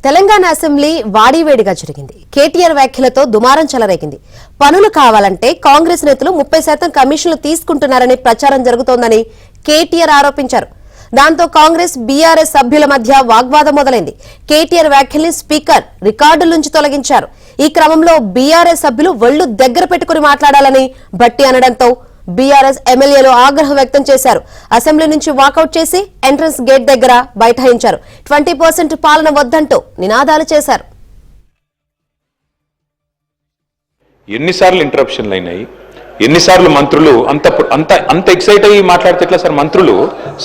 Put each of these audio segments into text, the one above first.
Telangana assembly వాడివేడిగా జరిగింది. కేటీఆర్ వ్యాఖ్యలతో దుమారం చెలరేగింది. పనులు కావాలంటే కాంగ్రెస్ నేతలు 30% కమిషన్లు తీసుకుంటున్నారని ప్రచారం జరుగుతోందని కేటీఆర్ ఆరోపించారు. దాంతో కాంగ్రెస్ బీఆర్ఎస్ సభ్యుల మధ్య వాగ్వాదం మొదలైంది. కేటీఆర్ వ్యాఖ్యల్ని స్పీకర్ రికార్డుల నుంచి తొలగించారు. ఈ క్రమంలో బీఆర్ఎస్ సభ్యులు ఒళ్లు దగ్గర పెట్టుకుని మాట్లాడాలని భట్టి అనడంతో బీఆర్ఎస్ ఎమ్మెల్యేలు ఆగ్రహం వ్యక్తం చేశారు. అసెంబ్లీ నుంచి వాకౌట్ చేసి ఎంట్రన్స్ గేట్ దగ్గర బైఠాయించారు. 20% పాలన వద్దంటూ నినాదాలు చేశారు. ఎన్నిసార్లు ఇంటరప్షన్లు అయినాయి, ఎన్నిసార్లు మంత్రులు అంత ఎక్సైట్ అయ్యి మాట్లాడితే ఎట్లా సార్? మంత్రులు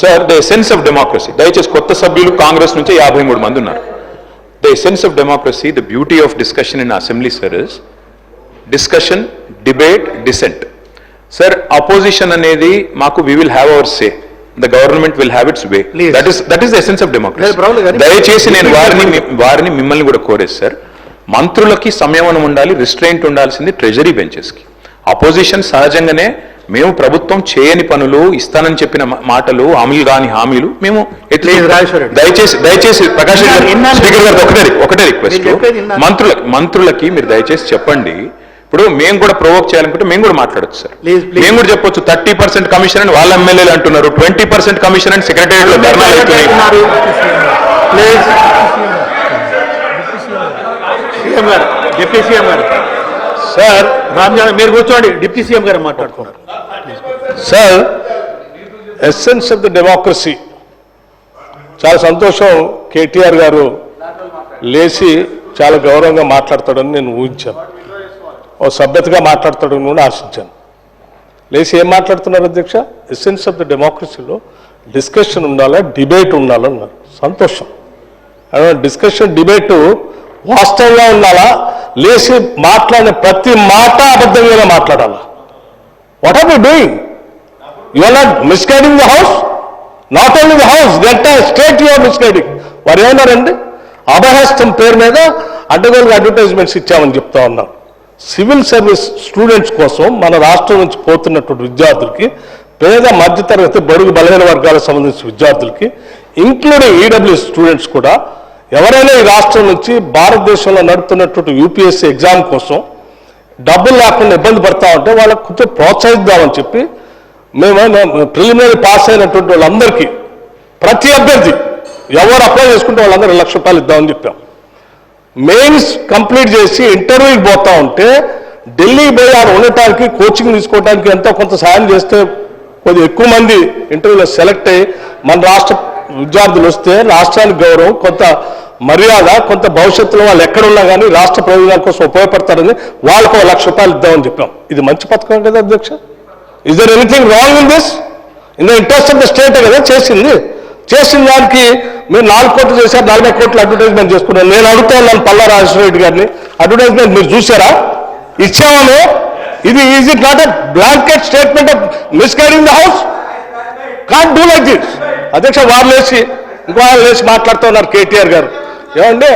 sir the essence of democracy, దయచేసి కొత్త సభ్యులు కాంగ్రెస్ నుంచి 53 మంది ఉన్నారు. The essence of democracy, the beauty of discussion in assembly sir is discussion, debate, dissent. Sir opposition అనేది మాకు we will have our say, the government will have its way. That is the essence of democracy. దయచేసి నేను వారిని మిమ్మల్ని కూడా కోరేది sir, మంత్రులకి సంయమనం ఉండాలి, రిస్ట్రెయింట్ ఉండాల్సింది ట్రెజరీ బెంచెస్ కి. అపోజిషన్ సహజంగానే మేము ప్రభుత్వం చేయని పనులు, ఇస్తానని చెప్పిన మాటలు, హామీలు కాని హామీలు మేము దయచేసి ప్రకాష్ స్పీకర్ గారు ఒకటే రిక్వెస్ట్, మంత్రులకి మీరు దయచేసి చెప్పండి. ఇప్పుడు మేము కూడా ప్రొవోక్ చేయాలనుకుంటే మేము కూడా మాట్లాడచ్చు సార్. మేము కూడా చెప్పొచ్చు 30% కమిషన్ అని వాళ్ళ ఎమ్మెల్యేలు అంటున్నారు, 20% కమిషన్ అని సెక్రటేరియట్ లో ధర్నాలు అవుతున్నాయి. సార్ రామ్జాన్ మీరు కూర్చోండి, డిప్యూటీ సీఎం గారు మాట్లాడుతున్నారు. Sir essence of the democracy, చాలా సంతోషం. కేటీఆర్ గారు లేచి చాలా గౌరవంగా మాట్లాడతాడని నేను ఊహించాను, ఓ సభ్యతగా మాట్లాడతాడని కూడా ఆశించాను. లేచి ఏం మాట్లాడుతున్నారు అధ్యక్ష? ఎసెన్స్ ఆఫ్ ది డెమోక్రసీలో డిస్కషన్ ఉండాలా, డిబేట్ ఉండాలన్నారు. సంతోషం. డిస్కషన్, డిబేటు వాస్తవంగా ఉండాలా, లేచి మాట్లాడిన ప్రతి మాట అబద్ధంగా మాట్లాడాలా? What are you doing? You are not misguiding the house, not only the house, the entire state you are misguiding. వారు ఏమన్నారండి? అభయహస్తం పేరు మీద అడ్డగోలుగా అడ్వర్టైజ్మెంట్స్ ఇచ్చామని చెప్తా ఉన్నారు. సివిల్ సర్వీస్ స్టూడెంట్స్ కోసం మన రాష్ట్రం నుంచి పోతున్నటువంటి విద్యార్థులకి, పేద మధ్యతరగతి బడుగు బలహీన వర్గాలకు సంబంధించిన విద్యార్థులకి, ఇంక్లూడింగ్ ఈడబ్ల్యూఎస్ స్టూడెంట్స్ కూడా, ఎవరైనా ఈ రాష్ట్రం నుంచి భారతదేశంలో నడుపుతున్నటువంటి యూపీఎస్సీ ఎగ్జామ్ కోసం డబ్బులు లేకుండా ఇబ్బంది పడతా ఉంటే వాళ్ళకు కొంచెం ప్రోత్సహిద్దామని చెప్పి మేము ప్రిలిమినరీ పాస్ అయినటువంటి వాళ్ళందరికీ, ప్రతి అభ్యర్థి ఎవరు అప్లై చేసుకుంటే వాళ్ళందరూ 1,00,000 రూపాయలు ఇద్దామని చెప్పాం. మెయిన్స్ కంప్లీట్ చేసి ఇంటర్వ్యూకి పోతా ఉంటే ఢిల్లీకి పోయి ఆడ ఉండటానికి, కోచింగ్ తీసుకోవడానికి ఎంతో కొంత సాయం చేస్తే కొద్దిగా ఎక్కువ మంది ఇంటర్వ్యూలో సెలెక్ట్ అయ్యి మన రాష్ట్ర విద్యార్థులు వస్తే రాష్ట్రానికి గౌరవం, కొంత మర్యాద, కొంత భవిష్యత్తులో వాళ్ళు ఎక్కడున్నా కానీ రాష్ట్ర ప్రయోజనాల కోసం ఉపయోగపడతారని వాళ్ళకు 1,00,000 రూపాయలు ఇద్దామని చెప్పాం. ఇది మంచి పథకం కదా అధ్యక్ష? Is there anything wrong in this? In the interest of the state కదా చేసింది. చేసిన దానికి మీరు 4 కోట్లు చేశారు, 40 కోట్లు అడ్వర్టైజ్మెంట్ చేసుకున్నారు. నేను అడుగుతా ఉన్నాను పల్లా రాజేశ్వర రెడ్డి గారిని, అడ్వర్టైజ్మెంట్ మీరు చూసారా? ఇచ్చామో? ఇది is it not a blanket statement of misguiding the house? Can't do like this. అధ్యక్ష వారు లేచి ఇంకో లేచి మాట్లాడుతూ ఉన్నారు కేటీఆర్ గారు. ఏమండి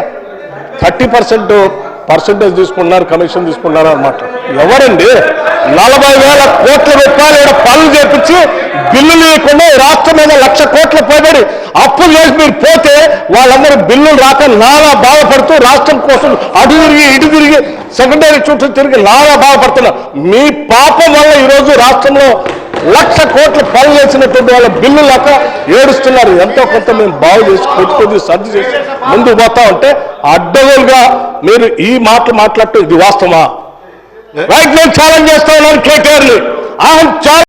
30% తీసుకున్నారు, కమిషన్ తీసుకున్నారు అన్నమాట. ఎవరండి 40,000 కోట్ల రూపాయలు ఇక్కడ పనులు చేపించి బిల్లులు లేకుండా రాష్ట్రం మీద 1,00,000 కోట్ల పైబడి అప్పులు చేసి మీరు పోతే వాళ్ళందరూ బిల్లులు రాక నానా బాధపడుతూ రాష్ట్రం కోసం అటు తిరిగి ఇటు తిరిగి సెకండరీ చుట్టూ తిరిగి నానా బాధపడుతున్నారు. మీ పాపం వల్ల ఈరోజు రాష్ట్రంలో 1,00,000 కోట్ల పనులు చేసినటువంటి వాళ్ళ బిల్లు లేక ఏడుస్తున్నారు. ఎంతో కొంత మేము బాగు చేసి కొద్ది సర్ది చేసి ముందుకు పోతా ఉంటే అడ్డగోలుగా మీరు ఈ మాటలు మాట్లాడటం ఇది వాస్తవమా? రైట్, నేను ఛాలెంజ్ చేస్తా ఉన్నాను కేటీఆర్ని.